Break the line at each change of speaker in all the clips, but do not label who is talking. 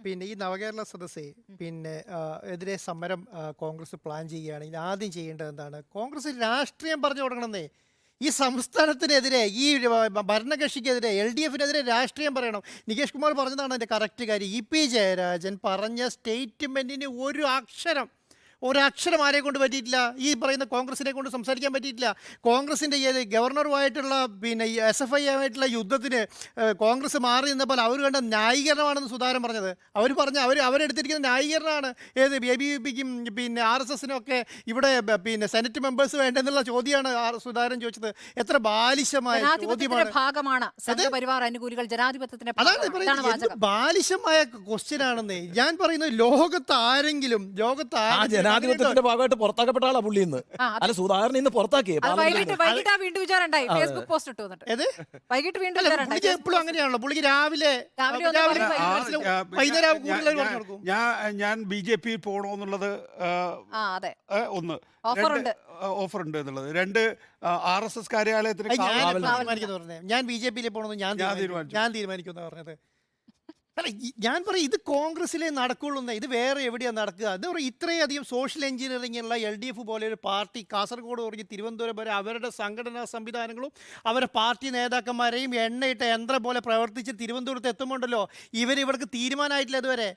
പിന്നെ ഈ നവകേരള സദസ്സേ എതിരെ സമരം കോൺഗ്രസ് പ്ലാൻ ചെയ്യുകയാണെങ്കിൽ ആദ്യം ചെയ്യേണ്ടത് എന്താണ്? കോൺഗ്രസ് രാഷ്ട്രീയം പറഞ്ഞു തുടങ്ങണമെന്നേ. ഈ സംസ്ഥാനത്തിനെതിരെ, ഈ ഭരണകക്ഷിക്കെതിരെ, LDFിനെതിരെ രാഷ്ട്രീയം പറയണം. നികേഷ് കുമാർ പറഞ്ഞതാണ് അതിൻ്റെ കറക്റ്റ് കാര്യം. EP ജയരാജൻ പറഞ്ഞ സ്റ്റേറ്റ്മെൻറ്റിന് ഒരക്ഷരം ആരെ കൊണ്ട് പറ്റിയിട്ടില്ല. ഈ പറയുന്ന കോൺഗ്രസിനെ കൊണ്ട് സംസാരിക്കാൻ പറ്റിയിട്ടില്ല. കോൺഗ്രസിൻ്റെ ഗവർണറുമായിട്ടുള്ള SFI ആയിട്ടുള്ള യുദ്ധത്തിന് കോൺഗ്രസ് മാറി നിന്നപ്പോൾ അവർ കണ്ട ന്യായീകരണമാണെന്ന് സുധാകരൻ പറഞ്ഞത്. അവരെടുത്തിരിക്കുന്ന ന്യായീകരണമാണ് ABVPക്കും RSSനും ഒക്കെ ഇവിടെ സെനറ്റ് മെമ്പേഴ്സ് വേണ്ടെന്നുള്ള ചോദ്യമാണ് സുധാകരൻ ചോദിച്ചത്. എത്ര ബാലിശമായ ചോദ്യമാണ്. അതാണ് ബാലിശമായ ക്വസ്റ്റ്യൻ ആണെന്നേ ഞാൻ പറയുന്നത്. ലോകത്താരെങ്കിലും
ജനാധിപത്യത്തിന്റെ ഭാഗമായിട്ട് പുറത്താക്കപ്പെട്ട ആളാ പുള്ളി ഇന്ന്. അല്ല, സുധാകരൻ ഇന്ന് പുറത്താക്കിയേ.
എപ്പോഴും അങ്ങനെയാണല്ലോ. പുള്ളിക്ക് രാവിലെ
ഞാൻ BJP പോണോന്നുള്ളത് ഒന്ന്, ഓഫറുണ്ട് എന്നുള്ളത്. 2, RSS കാര്യാലയത്തിന്
ഞാൻ BJP പോകണമെന്ന് ഞാൻ തീരുമാനിക്കുന്ന പറഞ്ഞത്. അല്ല, ഞാൻ പറയും ഇത് കോൺഗ്രസ്സിലേ നടക്കുള്ളൂ. ഇത് വേറെ എവിടെയാണ് നടക്കുക? എന്താ പറയുക, ഇത്രയധികം സോഷ്യൽ എഞ്ചിനീയറിംഗ് ഉള്ള LDF പോലെ ഒരു പാർട്ടി കാസർഗോഡ് തുടങ്ങി തിരുവനന്തപുരം വരെ അവരുടെ സംഘടനാ സംവിധാനങ്ങളും അവരുടെ പാർട്ടി നേതാക്കന്മാരെയും എണ്ണയിട്ട യന്ത്രം പോലെ പ്രവർത്തിച്ച് തിരുവനന്തപുരത്ത് എത്തുമ്പോണ്ടല്ലോ, ഇവർക്ക് തീരുമാനമായിട്ടില്ല. അതുവരെ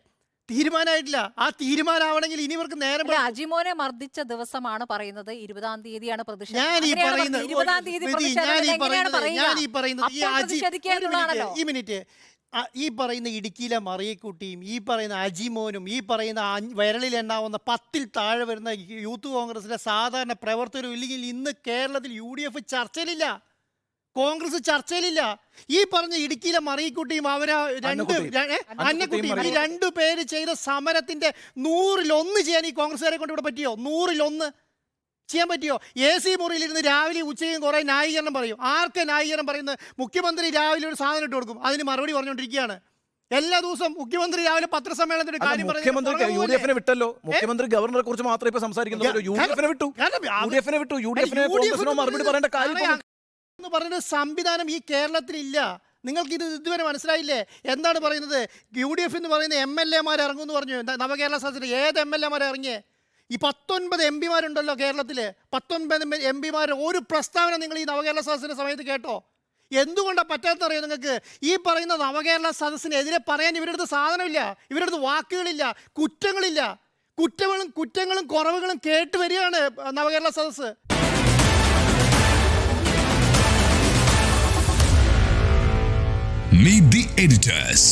തീരുമാനമായിട്ടില്ല. ആ തീരുമാനമാവണമെങ്കിൽ ഇനി ഇവർക്ക് നേരം.
അജിമോനെ മർദ്ദിച്ച ദിവസമാണ് പറയുന്നത്. 20-ാം തീയതിയാണ് പ്രതിഷേധം.
ഈ പറയുന്ന ഇടുക്കിയിലെ മറിയക്കുട്ടിയും ഈ പറയുന്ന അജിമോനും ഈ പറയുന്ന വിരലിൽ എണ്ണാവുന്ന 10-ൽ താഴെ വരുന്ന യൂത്ത് കോൺഗ്രസിലെ സാധാരണ പ്രവർത്തകരും ഇല്ലെങ്കിൽ ഇന്ന് കേരളത്തിൽ UDF ചർച്ചയിലില്ല, കോൺഗ്രസ് ചർച്ചയിലില്ല. ഈ പറഞ്ഞ ഇടുക്കിയിലെ മറിയക്കുട്ടിയും അന്നക്കുട്ടിയും ഈ 2 പേര് ചെയ്ത സമരത്തിന്റെ 100-ൽ 1 ചെയ്യാൻ ഈ കോൺഗ്രസ്സുകാരെ കൊണ്ട് ഇവിടെ പറ്റിയോ? 100-ൽ 1 ചെയ്യാൻ പറ്റിയോ? AC മുറിയിലിരുന്ന് രാവിലെ ഉച്ചയും കുറേ ന്യായീകരണം പറയും. ആർക്ക് ന്യായീകരണം പറയുന്നത്? മുഖ്യമന്ത്രി രാവിലെ ഒരു സാധനം ഇട്ട് കൊടുക്കും, അതിന് മറുപടി പറഞ്ഞുകൊണ്ടിരിക്കുകയാണ്. എല്ലാ ദിവസവും മുഖ്യമന്ത്രി രാവിലെ പത്രസമ്മേളനത്തിന്റെ കാര്യം
UDFനെ വിട്ടല്ലോ. മുഖ്യമന്ത്രി ഗവർണറെ കുറിച്ച് മാത്രമേ ഇപ്പൊ സംസാരിക്കുന്നുള്ളൂ. UDFനെ വിട്ടു. മറുപടി പറയേണ്ട കാര്യം
എന്ന് പറയുന്ന സംവിധാനം ഈ കേരളത്തിലില്ല. നിങ്ങൾക്കിത് ഇതുവരെ മനസ്സിലായില്ലേ? എന്താണ് പറയുന്നത്? UDF എന്ന് പറയുന്ന MLA ഇറങ്ങുമെന്ന് പറഞ്ഞു. നവകേരള സദസ്സിൽ ഏത് MLA ഇറങ്ങിയേ? ഈ 19 MP കേരളത്തിൽ. 19 MP ഒരു പ്രസ്താവന നിങ്ങൾ ഈ നവകേരള സദസ്സിൻ്റെ സമയത്ത് കേട്ടോ? എന്തുകൊണ്ടാണ് പറ്റാത്തറിയോ നിങ്ങൾക്ക്? ഈ പറയുന്ന നവകേരള സദസ്സിനെതിരെ പറയാൻ ഇവരുടെ സാധനമില്ല, ഇവരുടെ വാക്കുകളില്ല, കുറ്റങ്ങളും കുറവുകളും കേട്ട് വരികയാണ് നവകേരള സദസ്സ്.
Meet the editors.